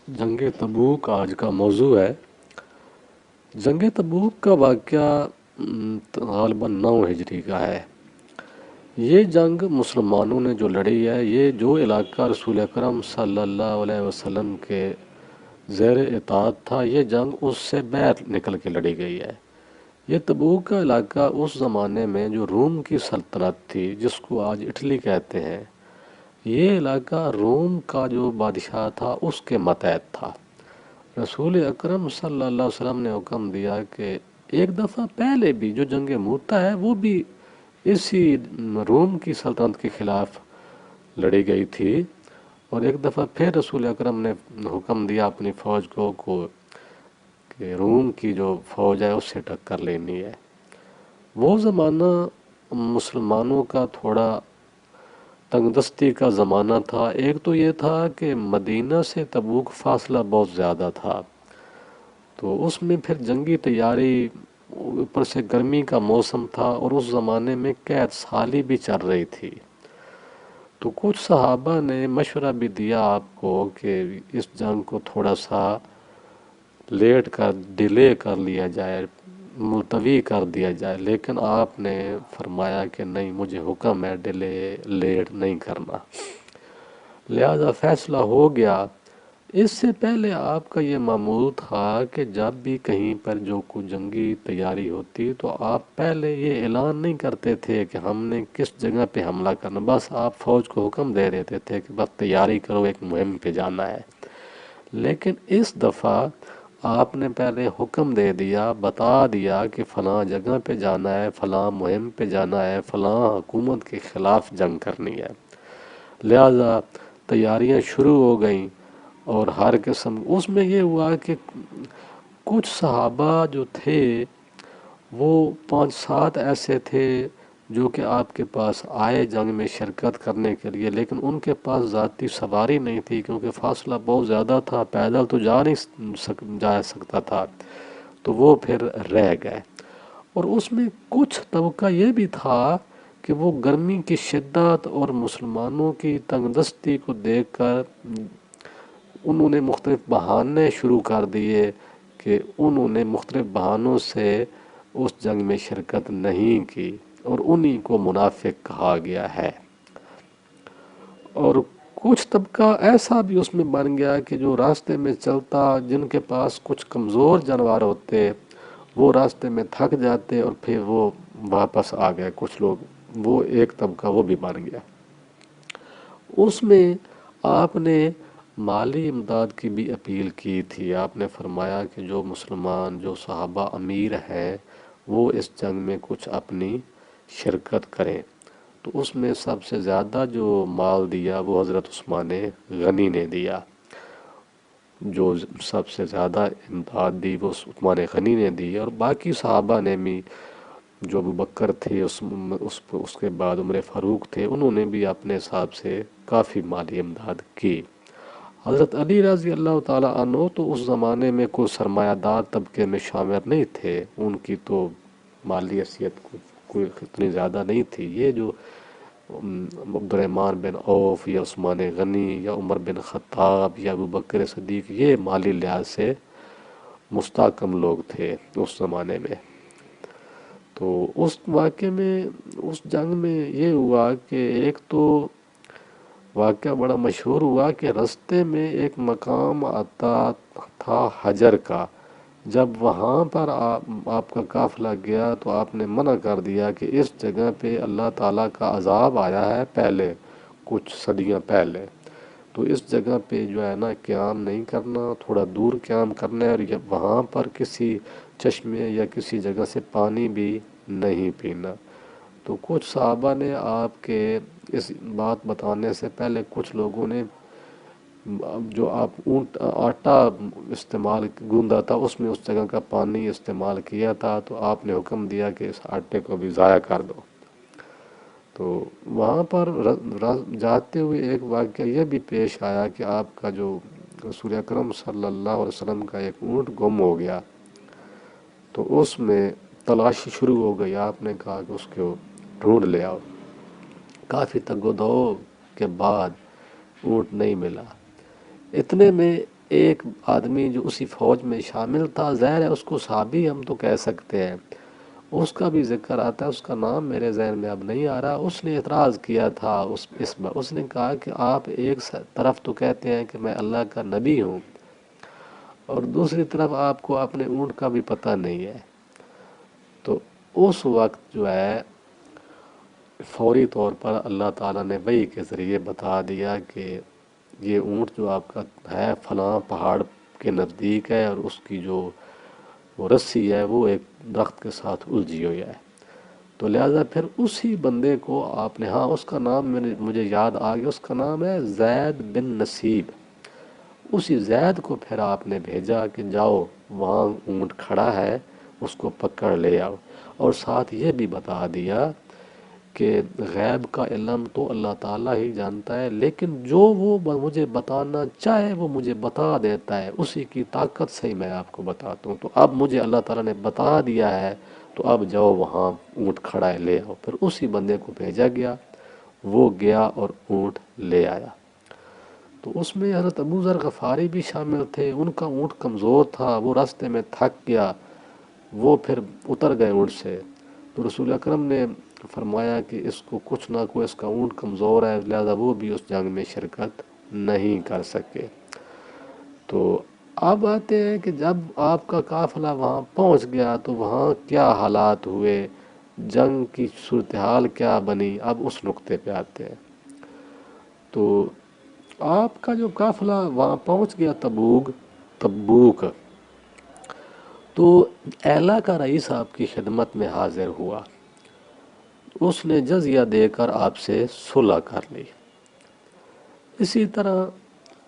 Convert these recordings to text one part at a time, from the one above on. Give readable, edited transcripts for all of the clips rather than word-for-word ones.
جنگ تبوک آج کا موضوع ہے۔ جنگ تبوک کا واقعہ غالباً 9 ہجری کا ہے۔ یہ جنگ مسلمانوں نے جو لڑی ہے، یہ جو علاقہ رسول اکرم صلی اللہ علیہ وسلم کے زیر اطاعت تھا، یہ جنگ اس سے باہر نکل کے لڑی گئی ہے۔ یہ تبوک کا علاقہ اس زمانے میں جو روم کی سلطنت تھی، جس کو آج اٹلی کہتے ہیں، یہ علاقہ روم کا جو بادشاہ تھا اس کے ماتحت تھا۔ رسول اکرم صلی اللہ علیہ وسلم نے حکم دیا کہ ایک دفعہ پہلے بھی جو جنگ موتا ہے وہ بھی اسی روم کی سلطنت کے خلاف لڑی گئی تھی، اور ایک دفعہ پھر رسول اکرم نے حکم دیا اپنی فوج کو کہ روم کی جو فوج ہے اس سے ٹکر لینی ہے۔ وہ زمانہ مسلمانوں کا تھوڑا تنگ دستی کا زمانہ تھا۔ ایک تو یہ تھا کہ مدینہ سے تبوک فاصلہ بہت زیادہ تھا، تو اس میں پھر جنگی تیاری، اوپر سے گرمی کا موسم تھا، اور اس زمانے میں قحط سالی بھی چل رہی تھی۔ تو کچھ صحابہ نے مشورہ بھی دیا آپ کو کہ اس جنگ کو تھوڑا سا لیٹ کر ڈیلے کر لیا جائے، ملتوی کر دیا جائے، لیکن آپ نے فرمایا کہ نہیں، مجھے حکم ہے ڈیلے لیٹ نہیں کرنا، لہذا فیصلہ ہو گیا۔ اس سے پہلے آپ کا یہ معمول تھا کہ جب بھی کہیں پر جو کوئی جنگی تیاری ہوتی تو آپ پہلے یہ اعلان نہیں کرتے تھے کہ ہم نے کس جگہ پہ حملہ کرنا، بس آپ فوج کو حکم دے دیتے تھے کہ بس تیاری کرو، ایک مہم پہ جانا ہے۔ لیکن اس دفعہ آپ نے پہلے حکم دے دیا، بتا دیا کہ فلاں جگہ پہ جانا ہے، فلاں مہم پہ جانا ہے، فلاں حکومت کے خلاف جنگ کرنی ہے، لہذا تیاریاں شروع ہو گئیں۔ اور ہر قسم اس میں یہ ہوا کہ کچھ صحابہ جو تھے وہ 5-7 ایسے تھے جو کہ آپ کے پاس آئے جنگ میں شرکت کرنے کے لیے، لیکن ان کے پاس ذاتی سواری نہیں تھی، کیونکہ فاصلہ بہت زیادہ تھا، پیدل تو جا سکتا تھا، تو وہ پھر رہ گئے۔ اور اس میں کچھ طبقہ یہ بھی تھا کہ وہ گرمی کی شدت اور مسلمانوں کی تنگ دستی کو دیکھ کر انہوں نے مختلف بہانے شروع کر دیے کہ انہوں نے مختلف بہانوں سے اس جنگ میں شرکت نہیں کی، اور انہی کو منافق کہا گیا ہے۔ اور کچھ طبقہ ایسا بھی اس میں بن گیا کہ جو راستے میں چلتا، جن کے پاس کچھ کمزور جانور ہوتے، وہ راستے میں تھک جاتے اور پھر وہ واپس آ گئے کچھ لوگ، وہ ایک طبقہ وہ بھی بن گیا۔ اس میں آپ نے مالی امداد کی بھی اپیل کی تھی۔ آپ نے فرمایا کہ جو مسلمان، جو صحابہ امیر ہیں، وہ اس جنگ میں کچھ اپنی شرکت کریں۔ تو اس میں سب سے زیادہ جو مال دیا وہ حضرت عثمان غنی نے دیا، جو سب سے زیادہ امداد دی وہ عثمان غنی نے دی، اور باقی صحابہ نے بھی، جو ابو بکر تھے، اس کے بعد عمر فاروق تھے، انہوں نے بھی اپنے حساب سے کافی مالی امداد کی۔ حضرت علی رضی اللہ تعالیٰ عنہ تو اس زمانے میں کوئی سرمایہ دار طبقے میں شامل نہیں تھے، ان کی تو مالی حیثیت کوئی اتنی زیادہ نہیں تھی۔ یہ جو عبد الرحمن بن عوف یا عثمان غنی یا عمر بن خطاب یا ابو بکر صدیق، یہ مالی لحاظ سے مستحکم لوگ تھے اس زمانے میں۔ تو اس واقعے میں، اس جنگ میں یہ ہوا کہ ایک تو واقعہ بڑا مشہور ہوا کہ رستے میں ایک مقام آتا تھا حجر کا، جب وہاں پر آپ کا قافلہ گیا تو آپ نے منع کر دیا کہ اس جگہ پہ اللہ تعالیٰ کا عذاب آیا ہے پہلے، کچھ صدیاں پہلے، تو اس جگہ پہ جو ہے نا قیام نہیں کرنا، تھوڑا دور قیام کرنا ہے، اور وہاں پر کسی چشمے یا کسی جگہ سے پانی بھی نہیں پینا۔ تو کچھ صحابہ نے آپ کے اس بات بتانے سے پہلے، کچھ لوگوں نے جو آپ اونٹ آٹا استعمال گوندا تھا، اس میں اس جگہ کا پانی استعمال کیا تھا، تو آپ نے حکم دیا کہ اس آٹے کو بھی ضائع کر دو۔ تو وہاں پر جاتے ہوئے ایک واقعہ یہ بھی پیش آیا کہ آپ کا جو رسول اکرم صلی اللہ علیہ وسلم کا ایک اونٹ گم ہو گیا، تو اس میں تلاشی شروع ہو گئی۔ آپ نے کہا کہ اس کو ڈھونڈ لے آؤ۔ کافی تگ و دو کے بعد اونٹ نہیں ملا۔ اتنے میں ایک آدمی جو اسی فوج میں شامل تھا، ظاہر ہے اس کو صحابی ہم تو کہہ سکتے ہیں، اس کا بھی ذکر آتا ہے، اس کا نام میرے ذہن میں اب نہیں آ رہا۔ اس نے اعتراض کیا تھا اس نے کہا کہ آپ ایک طرف تو کہتے ہیں کہ میں اللہ کا نبی ہوں، اور دوسری طرف آپ کو اپنے اونٹ کا بھی پتہ نہیں ہے۔ تو اس وقت جو ہے فوری طور پر اللہ تعالیٰ نے وحی کے ذریعے بتا دیا کہ یہ اونٹ جو آپ کا ہے فلاں پہاڑ کے نزدیک ہے، اور اس کی جو وہ رسی ہے وہ ایک درخت کے ساتھ الجھی ہوئی ہے۔ تو لہٰذا پھر اسی بندے کو آپ نے، ہاں اس کا نام مجھے یاد آ گیا، اس کا نام ہے زید بن نصیب۔ اسی زید کو پھر آپ نے بھیجا کہ جاؤ وہاں اونٹ کھڑا ہے، اس کو پکڑ لے آؤ، اور ساتھ یہ بھی بتا دیا کہ غیب کا علم تو اللہ تعالیٰ ہی جانتا ہے، لیکن جو وہ مجھے بتانا چاہے وہ مجھے بتا دیتا ہے، اسی کی طاقت سے ہی میں آپ کو بتاتا ہوں۔ تو اب مجھے اللہ تعالیٰ نے بتا دیا ہے، تو اب جاؤ وہاں اونٹ کھڑا ہے لے آؤ۔ پھر اسی بندے کو بھیجا گیا، وہ گیا اور اونٹ لے آیا۔ تو اس میں حضرت ابو ذر غفاری بھی شامل تھے، ان کا اونٹ کمزور تھا، وہ راستے میں تھک گیا، وہ پھر اتر گئے اونٹ سے۔ تو رسول اکرم نے فرمایا کہ اس کو کچھ نہ کوئی، اس کا اونٹ کمزور ہے، لہذا وہ بھی اس جنگ میں شرکت نہیں کر سکے۔ تو اب آتے ہیں کہ جب آپ کا قافلہ وہاں پہنچ گیا تو وہاں کیا حالات ہوئے، جنگ کی صورتحال کیا بنی، اب اس نقطے پہ آتے ہیں۔ تو آپ کا جو قافلہ وہاں پہنچ گیا تبوک، تو ایلا کا رئیس آپ کی خدمت میں حاضر ہوا، اس نے جزیہ دے کر آپ سے صلح کر لی۔ اسی طرح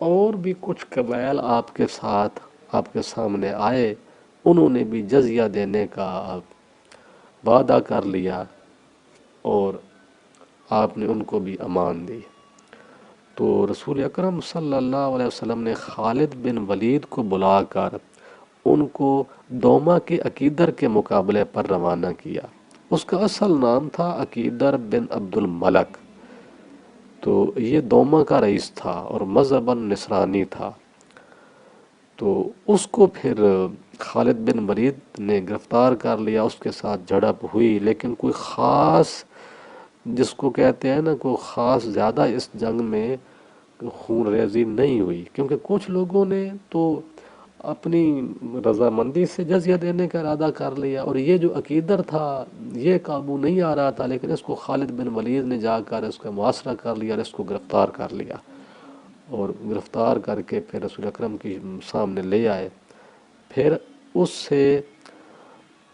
اور بھی کچھ قبائل آپ کے ساتھ آپ کے سامنے آئے، انہوں نے بھی جزیہ دینے کا وعدہ کر لیا، اور آپ نے ان کو بھی امان دی۔ تو رسول اکرم صلی اللہ علیہ وسلم نے خالد بن ولید کو بلا کر ان کو دوما کے عقیدر کے مقابلے پر روانہ کیا۔ اس کا اصل نام تھا عقیدر بن عبد الملک، تو یہ دوما کا رئیس تھا اور مذہباً نصرانی تھا۔ تو اس کو پھر خالد بن ولید نے گرفتار کر لیا، اس کے ساتھ جھڑپ ہوئی، لیکن کوئی خاص، جس کو کہتے ہیں نا، کوئی خاص زیادہ اس جنگ میں خون ریزی نہیں ہوئی، کیونکہ کچھ لوگوں نے تو اپنی رضامندی سے جزیہ دینے کا ارادہ کر لیا، اور یہ جو عقیدر تھا یہ قابو نہیں آ رہا تھا، لیکن اس کو خالد بن ولید نے جا کر اس کا محاصرہ کر لیا اور اس کو گرفتار کر لیا، اور گرفتار کر کے پھر رسول اکرم کی سامنے لے آئے۔ پھر اس سے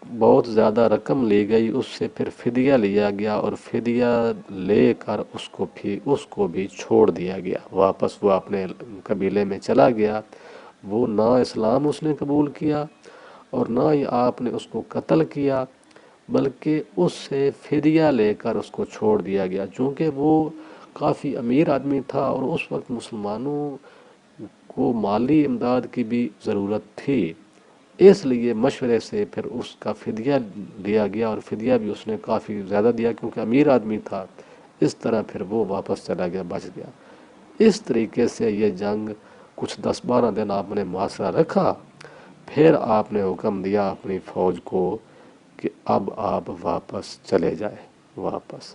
بہت زیادہ رقم لی گئی، اس سے پھر فدیہ لیا گیا، اور فدیہ لے کر اس کو بھی چھوڑ دیا گیا، واپس وہ اپنے قبیلے میں چلا گیا۔ وہ نہ اسلام اس نے قبول کیا اور نہ ہی آپ نے اس کو قتل کیا، بلکہ اس سے فدیہ لے کر اس کو چھوڑ دیا گیا، چونکہ وہ کافی امیر آدمی تھا اور اس وقت مسلمانوں کو مالی امداد کی بھی ضرورت تھی، اس لیے مشورے سے پھر اس کا فدیہ لیا گیا، اور فدیہ بھی اس نے کافی زیادہ دیا کیونکہ امیر آدمی تھا۔ اس طرح پھر وہ واپس چلا گیا، بچ گیا۔ اس طریقے سے یہ جنگ کچھ 10-12 دن آپ نے محاصرہ رکھا، پھر آپ نے حکم دیا اپنی فوج کو کہ اب آپ واپس چلے جائیں واپس۔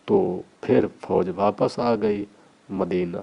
تو پھر فوج واپس آ گئی مدینہ۔